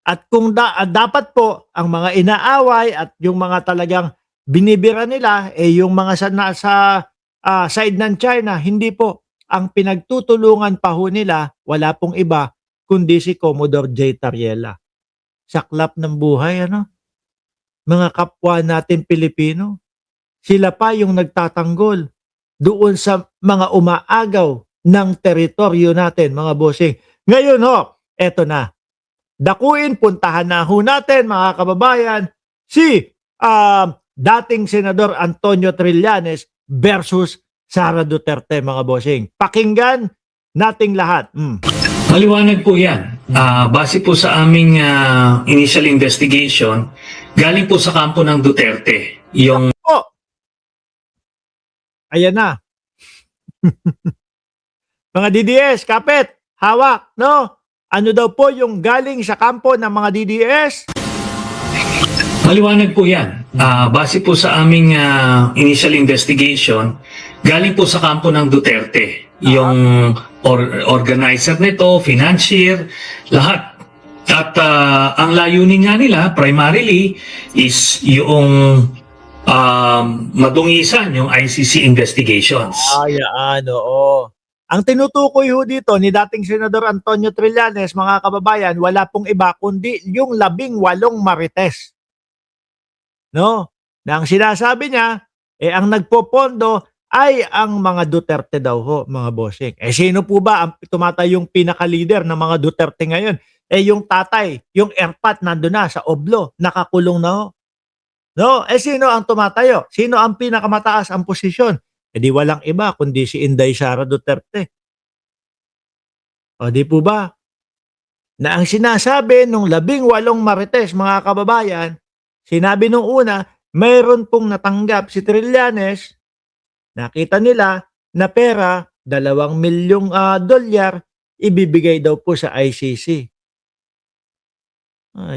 At kung dapat po ang mga inaaway at yung mga talagang binibira nila, yung mga nasa side ng China, hindi po. Ang pinagtutulungan pa ho nila, wala pong iba, kundi si Commodore J. Tariela. Saklap ng buhay, ano? Mga kapwa natin Pilipino, sila pa yung nagtatanggol doon sa mga umaagaw ng teritoryo natin, mga bossing. Ngayon ho, eto na. Dakuin, puntahan na ho natin, mga kababayan, si dating Senador Antonio Trillanes versus Sara Duterte, mga bossing. Pakinggan nating lahat. Maliwanag po yan. Base po sa aming initial investigation, galing po sa kampo ng Duterte. Yung Oh, ayan na. Mga DDS, kapit, hawak, no? Ano daw po yung galing sa kampo ng mga DDS? maliwanag po yan. Base po sa aming initial investigation, galing po sa kampo ng Duterte. Yung organizer nito, financier, lahat. At ang layunin nga nila, primarily, is yung madungisan yung ICC investigations. Ayan, oo. Ang tinutukoy ho dito ni dating Senador Antonio Trillanes, mga kababayan, wala pong iba kundi yung 18 marites. No? Na ang sinasabi niya, ang nagpopondo ay ang mga Duterte daw ho, mga bossing. Sino po ba ang tumatayong pinaka-leader ng mga Duterte ngayon? Yung tatay, yung erpat nandun na sa Oblo, nakakulong na ho. No? Sino ang tumatayo? Sino ang pinakamataas ang posisyon? Di walang iba kundi si Inday Sara Duterte. O di po ba? Na ang sinasabi nung 18 marites, mga kababayan, sinabi nung una, mayroon pong natanggap si Trillanes, nakita nila na pera, 2 milyong dolyar, ibibigay daw po sa ICC.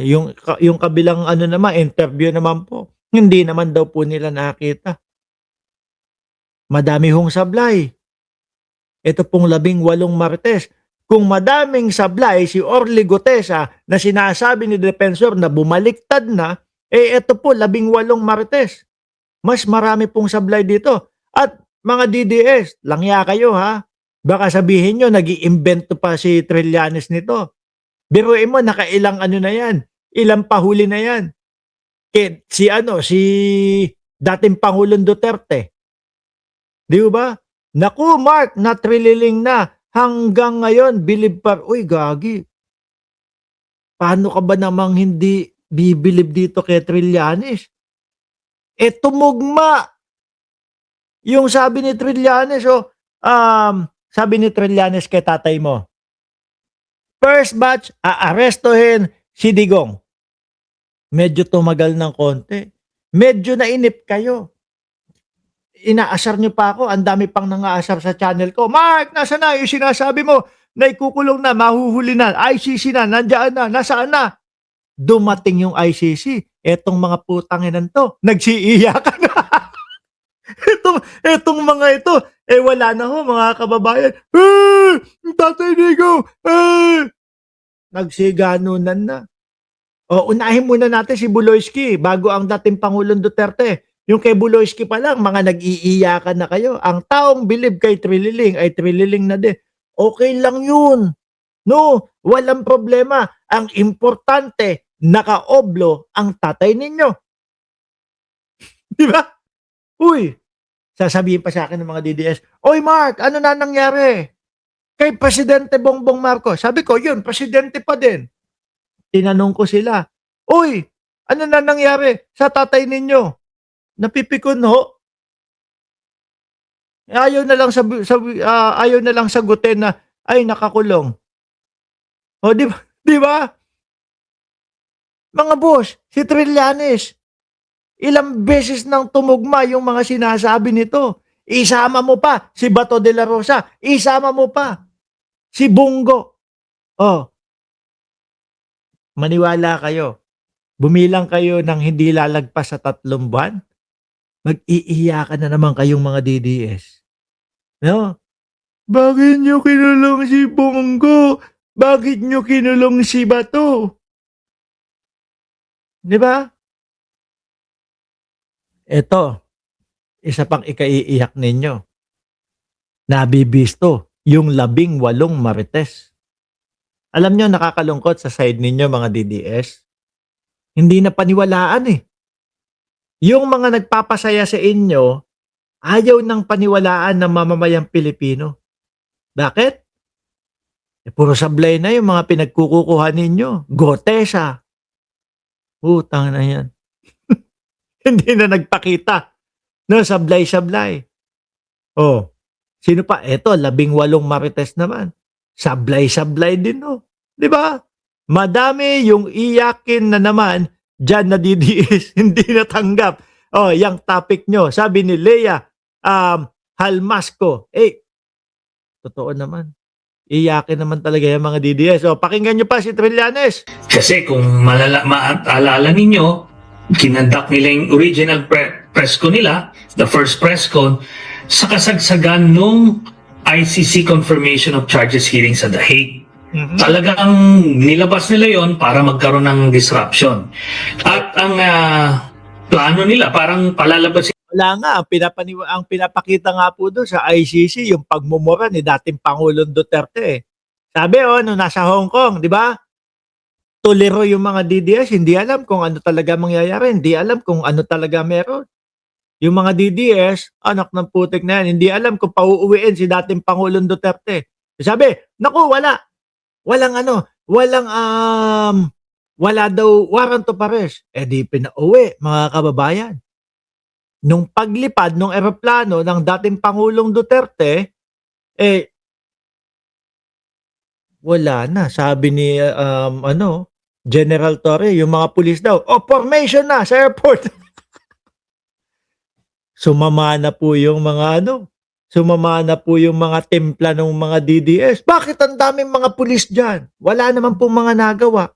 Yung kabilang ano naman, interview naman po, hindi naman daw po nila nakita. Madami hong sablay. Ito pong 18 marites. Kung madaming sablay si Orly Gutesa na sinasabi ni Defensor na bumaliktad na, ito po 18 marites. Mas marami pong sablay dito. At mga DDS, langya kayo ha. Baka sabihin nyo, nag-iimbento pa si Trillanes nito. Biruin mo, nakailang ano na yan. Ilang pahuli na yan. Si dating Pangulong Duterte. Di ba? Naku, Mark, natrililing na. Hanggang ngayon, believe pa. Uy, gagi. Paano ka ba namang hindi bibilib dito kay Trillanes? Tumugma. Yung sabi ni Trillanes, sabi ni Trillanes kay tatay mo, first batch, aarestohin si Digong. Medyo tumagal ng konti. Medyo nainip kayo. Inaasar nyo pa ako, ang dami pang nangaasar sa channel ko. Mark, nasa na yung sinasabi mo na ikukulong na, mahuhuli na, ICC na, nandiyan na, nasaan na? Dumating yung ICC. Etong mga putanginan to, nagsiiyakan na. Etong mga ito, wala na ho, mga kababayan. Tatay Nico, nagsiganunan na. Unahin muna natin si Buloyski bago ang dating Pangulong Duterte. Yung kay Buloyski pa lang, mga nag-iiyakan na kayo. Ang taong bilib kay Trililing ay Trililing na din. Okay lang yun. No, walang problema. Ang importante, nakaoblo ang tatay ninyo. Di ba? Uy, sasabihin pa sa akin ng mga DDS, Oy Mark, ano na nangyari? Kay Presidente Bongbong Marcos. Sabi ko, yun, Presidente pa din. Tinanong ko sila, Uy, ano na nangyari sa tatay ninyo? Napipikon ho. Ayaw na lang ayaw na lang sagutin na ay nakakulong. O di ba? Di ba? Mga boss, si Trillanes, ilang beses nang tumugma yung mga sinasabi nito. Isama mo pa si Bato de la Rosa, isama mo pa si Bungo. Maniwala kayo. Bumilang kayo ng hindi lalagpas sa 3 buwan. Mag-iiyakan na naman kayong mga DDS. No? Bakit nyo kinulong si Bongo? Bakit nyo kinulong si Bato? 'Di ba? Ito, isa pang ikaiiyak ninyo, nabibisto yung 18 marites. Alam niyo nakakalungkot sa side ninyo mga DDS, hindi na paniwalaan, eh. Yung mga nagpapasaya sa inyo, ayaw ng paniwalaan ng mamamayang Pilipino. Bakit? Eh, puro sablay na yung mga pinagkukukuha ninyo. Gotesa, putang na yan. Hindi na nagpakita. No, sablay-sablay. Oh, sino pa? Eto, 18 marites naman. Sablay-sablay din, no? Di ba? Madami yung iyakin na naman dyan na DDS, hindi natanggap. Oh, yung topic nyo. Sabi ni Leia Halmasco, totoo naman. Iyakin naman talaga yung mga DDS. Oh, pakinggan nyo pa si Trillanes. Kasi kung maalala ninyo, kinandak nila yung original press con nila, the first press con, sa kasagsagan nung ICC confirmation of charges hearing sa The Hague. Talagang nilabas nila yon para magkaroon ng disruption. At ang plano nila, parang palalabas. Wala nga, ang pinapakita nga po doon sa ICC, yung pagmumura ni dating Pangulong Duterte. Eh. Sabi, nung nasa Hong Kong, di ba? Tuliro yung mga DDS, hindi alam kung ano talaga mangyayari, hindi alam kung ano talaga meron. Yung mga DDS, anak ng putik na yan, hindi alam kung pauuwiin si dating Pangulong Duterte. Sabi, naku, wala daw warrant of arrest. Eh di pinauwi, mga kababayan. Nung paglipad ng eroplano ng dating Pangulong Duterte, wala na. Sabi ni General Torre, yung mga pulis daw, formation na sa airport. Sumama na po yung mga timpla ng mga DDS. Bakit ang daming mga pulis dyan? Wala naman pong mga nagawa.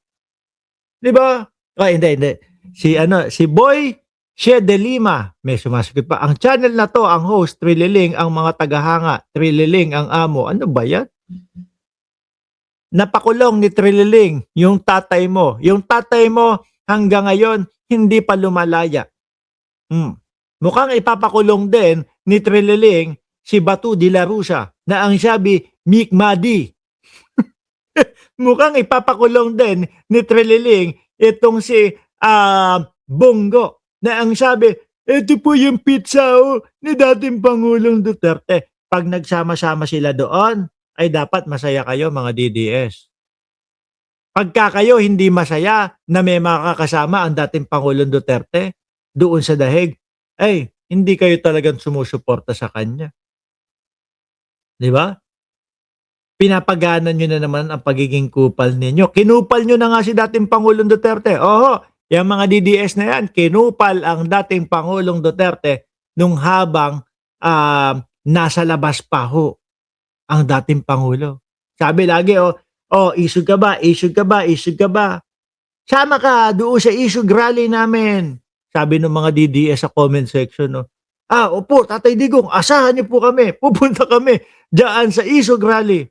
Di ba? Hindi. Si Boy Shea de Lima, may sumasagot pa. Ang channel na to, ang host, Trililing ang mga tagahanga, Trililing ang amo. Ano ba yan? Napakulong ni Trililing yung tatay mo. Yung tatay mo hanggang ngayon hindi pa lumalaya. Mukhang ipapakulong din ni Trililing si Batu de la Rosa na ang sabi, Mick Madi. Mukhang ipapakulong din ni Trililing itong si Bongo na ang sabi, ito po yung pizza ni dating Pangulong Duterte. Pag nagsama-sama sila doon, ay dapat masaya kayo mga DDS. Pagka kayo hindi masaya na may makakasama ang dating Pangulong Duterte doon sa The Hague, hindi kayo talagang sumusuporta sa kanya. Di ba? Pinapagana nyo na naman ang pagiging kupal ninyo. Kinupal nyo na nga si dating Pangulong Duterte. Yung mga DDS na yan, kinupal ang dating Pangulong Duterte nung habang nasa labas pa ho ang dating Pangulo. Sabi lagi, issue ka ba? Sama ka doon sa issue rally namin. Sabi ng mga DDS sa comment section, opo, Tatay Digong, asahan niyo po kami. Pupunta kami diyan sa issue rally.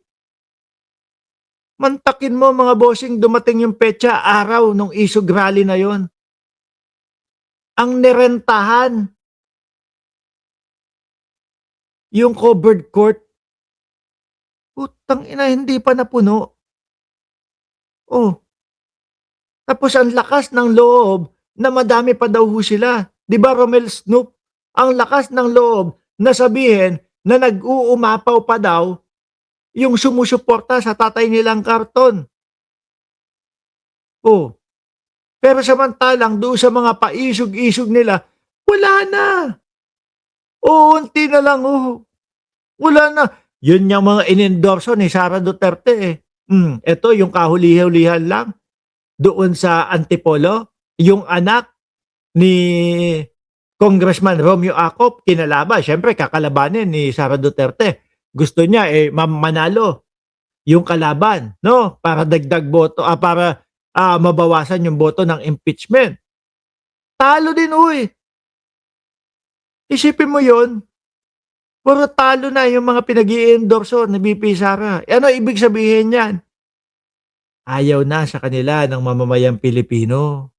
Mantakin mo mga bossing, dumating yung petsa, araw nung issue rally na yon. Ang nirentahan, yung covered court, putang ina, hindi pa napuno. Tapos ang lakas ng loob na madami pa daw sila. Di ba Romel Snoop? Ang lakas ng loob na sabihin na nag-uumapaw pa daw yung sumusuporta sa tatay nilang karton. Pero samantalang doon sa mga paisog-isog nila, wala na. Unti na lang. Wala na. Yun yung mga inendorso ni Sara Duterte. Ito yung kahuli-hulihan lang. Doon sa Antipolo, yung anak ni Congressman Romeo Acop, kinalaban. Siyempre, kakalabanin ni Sara Duterte. Gusto niya manalo yung kalaban, no? Para dagdag boto, para mabawasan yung boto ng impeachment. Talo din, Isipin mo yon. Puro talo na yung mga pinag-i-endorso ni BP Sara. Ano ibig sabihin yan? Ayaw na sa kanila ng mamamayang Pilipino.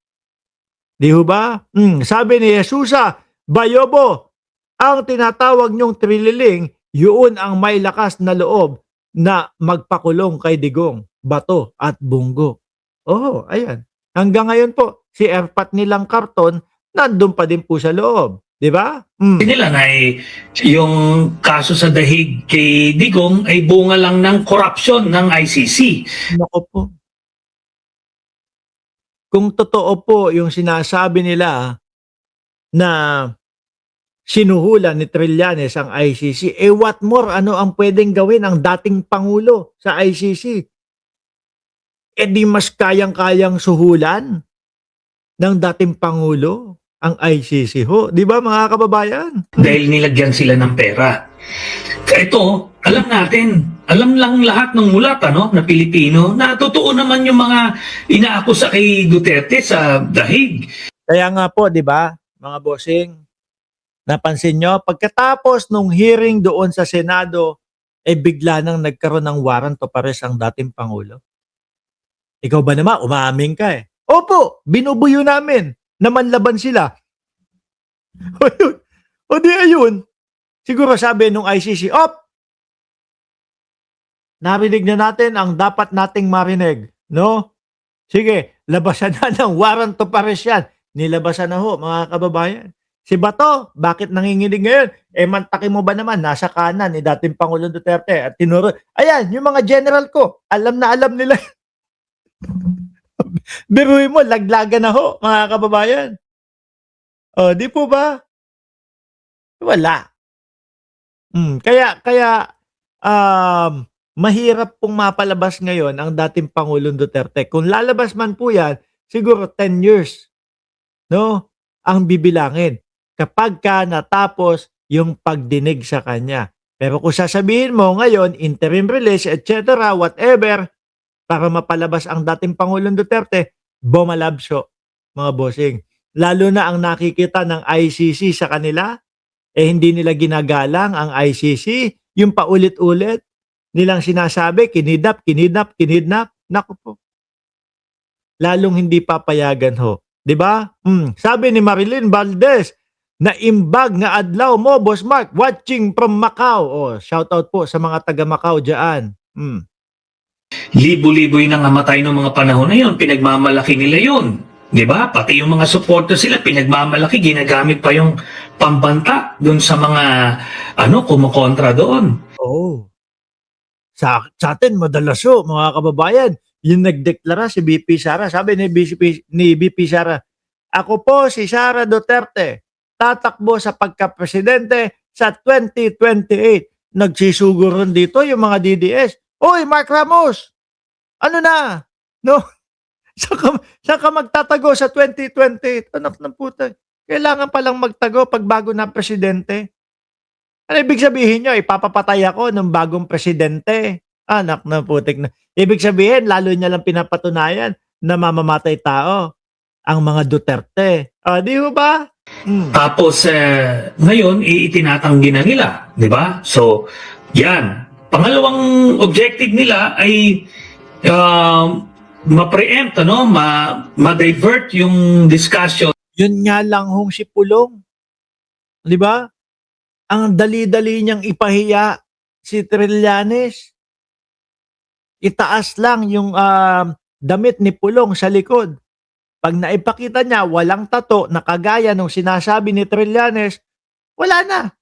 Di ho ba? Sabi ni Jesusa, Bayobo, ang tinatawag niyong trililing, yun ang may lakas na loob na magpakulong kay Digong, Bato at Bungo. Oh, ayan. Hanggang ngayon po, si Erpat nilang karton, nandun pa din po sa loob. Di ba? Nila na yung kaso sa dahig kay Digong ay bunga lang ng corruption ng ICC. Nako po. Kung totoo po yung sinasabi nila na sinuhulan ni Trillanes ang ICC, what more, ano ang pwedeng gawin ang dating Pangulo sa ICC? Di mas kayang-kayang suhulan ng dating Pangulo ang ICC ho. Di ba mga kababayan? Dahil nilagyan sila ng pera. Ito, alam natin, alam lang lahat ng mulat na Pilipino na totoo naman yung mga inaakusa kay Duterte sa dahig. Kaya nga po, di ba, mga bossing, napansin nyo, pagkatapos nung hearing doon sa Senado, bigla nang nagkaroon ng warrant of arrest ang dating Pangulo. Ikaw ba naman, umaamin ka Opo, binubuyo namin. Namanlaban sila. O di ayun. Siguro sabi nung ICC, narinig na natin ang dapat nating marinig. No? Sige, labasan na ng warrant of arrest yan. Nilabasan na ho, mga kababayan. Si Bato, bakit nanginginig ngayon? Mantaki mo ba naman, nasa kanan ni dating Pangulong Duterte at tinuro. Ayan, yung mga general ko, alam na alam nila. Biruin mo, laglagan na ho, mga kababayan. Di po ba? Wala. Kaya mahirap pong mapalabas ngayon ang dating Pangulong Duterte. Kung lalabas man po yan, siguro 10 years, no? Ang bibilangin. Kapag ka natapos yung pagdinig sa kanya. Pero kung sasabihin mo ngayon, interim release, etc., whatever, para mapalabas ang dating Pangulong Duterte, bumalabso, mga bossing. Lalo na ang nakikita ng ICC sa kanila, hindi nila ginagalang ang ICC, yung paulit-ulit nilang sinasabi, kinidnap. Naku po. Lalong hindi papayagan ho. 'Di ba? Sabi ni Marilyn Valdez, na imbag nga adlaw mo, Boss Mark, watching from Macau. Shout out po sa mga taga Macau diyan. Libo-libo yung nangamatay ng mga panahon na yun, pinagmamalaki nila yun. Di ba? Pati yung mga supporters sila, pinagmamalaki, ginagamit pa yung pambanta dun sa mga kumukontra doon. Sa atin, madalas mga kababayan, yung nagdeklara si BP Sara, sabi ni BP Sara, ako po si Sara Duterte, tatakbo sa pagka-presidente sa 2028. Nagsisuguron dito yung mga DDS. Oy, Mark Ramos, ano na? No? Saan ka magtatago sa 2028? Anak ng puta. Kailangan palang magtago pag bago na presidente. Ano ibig sabihin nyo? Ipapapatay ako ng bagong presidente. Anak ng putik na. Ibig sabihin, lalo niya lang pinapatunayan na mamamatay tao ang mga Duterte. Di ba? Tapos, ngayon, itinatanggi na nila. Di ba? So, yan. Pangalawang objective nila ay ma-preempt, ma-divert yung discussion. Yun nga lang si Pulong. Di ba? Ang dali-dali niyang ipahiya si Trillanes. Itaas lang yung damit ni Pulong sa likod. Pag naipakita niya, walang tato na kagaya nung sinasabi ni Trillanes, wala na.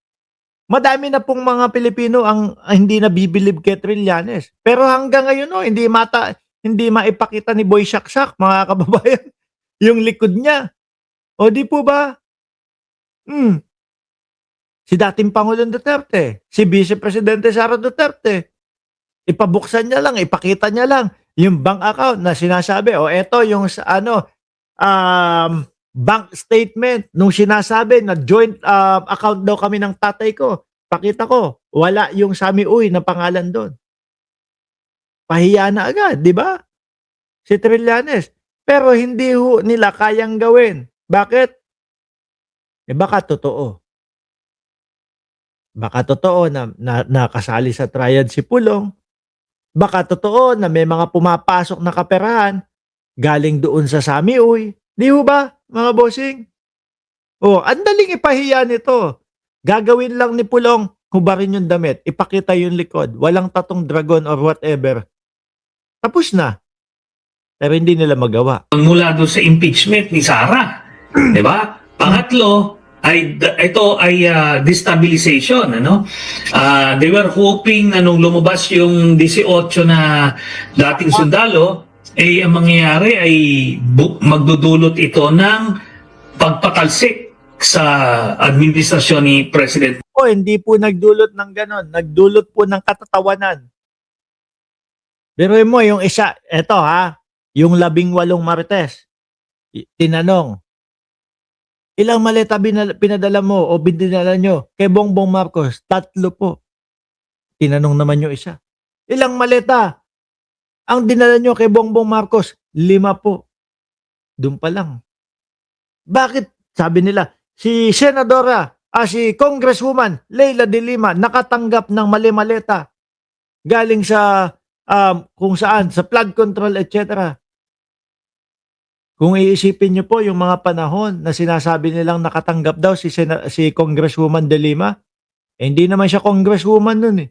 Madami na pong mga Pilipino ang hindi nabibilib kay Trillanes. Pero hanggang ngayon, hindi maipakita ni Boy Shakshak, mga kababayan, yung likod niya. Di po ba? Si dating Pangulong Duterte, si Vice Presidente Sara Duterte, ipabuksan niya lang, ipakita niya lang yung bank account na sinasabi, eto yung bank statement nung sinasabi na joint account daw kami ng tatay ko. Pakita ko, wala yung Sami Uy na pangalan doon. Pahiya na agad, di ba? Si Trillanes. Pero hindi nila kayang gawin. Bakit? Baka totoo. Baka totoo na nakasali sa triad si Pulong. Baka totoo na may mga pumapasok na kaperahan galing doon sa Sami Uy. Di ba? mga bossing. Ang daling ipahiya nito. Gagawin lang ni Pulong, hubarin yung damit, ipakita yung likod, walang tatong dragon or whatever. Tapos na. Pero hindi nila magawa. Mula doon sa impeachment ni Sara. Di ba? Pangatlo, ito ay destabilization. Ano? They were hoping na nung lumabas yung 18 na dating sundalo, ang mangyayari ay magdudulot ito ng pagpatalsik sa administrasyon ni President. Hindi po nagdulot ng ganon. Nagdulot po ng katatawanan. Pero mo, yung isa, eto yung 18 marites, tinanong, ilang maleta pinadala mo o binadala nyo kay Bongbong Marcos? 3 po. Tinanong naman yung isa. Ilang maleta ang dinala nyo kay Bongbong Marcos? 5 po. Doon pa lang. Bakit? Sabi nila, si Congresswoman Leila de Lima nakatanggap ng mali-maleta galing sa kung saan, sa flood control, etc. Kung iisipin niyo po yung mga panahon na sinasabi nilang nakatanggap daw si Congresswoman de Lima, hindi naman siya congresswoman nun eh.